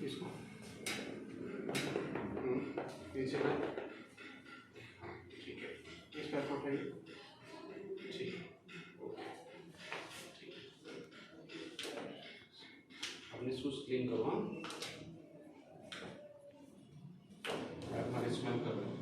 इसको नीचे का। हाँ ठीक है, इस पैर को उठाइए। ठीक है, ओके ठीक है। अपने शूज क्लीन करो। हाँ हमारे स्मेल कर रहे हैं।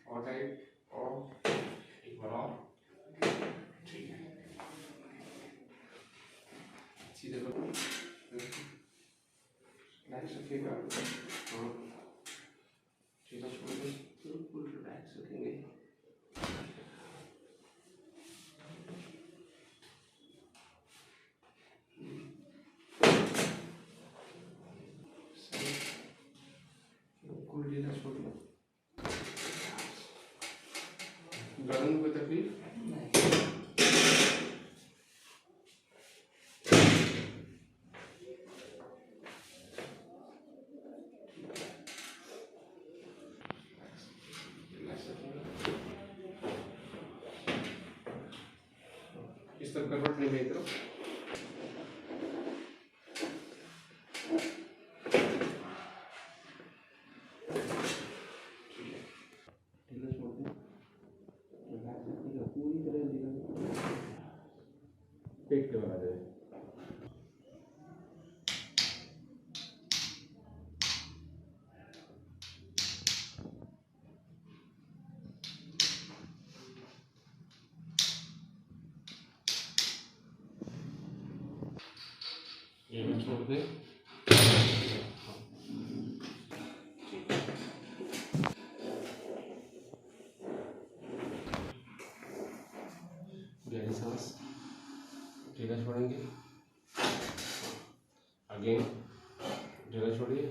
और टाइट और एक बार और। ठीक है, सीधे करो, रिलैक्स रखिएगा। हाँ सीधा छोड़ दो, बिल्कुल रिलैक्स रखेंगे। बिल्कुल ढीला छोड़िए। गर्दन में कोई तकलीफ? इस तरफ करवट नहीं, मेरी तरफ। पूरी तरह पेट के बना दे। ये भी छोड़ दे। गहरी सांस, ढीला छोड़ेंगे। अगेन ढीला छोड़िए।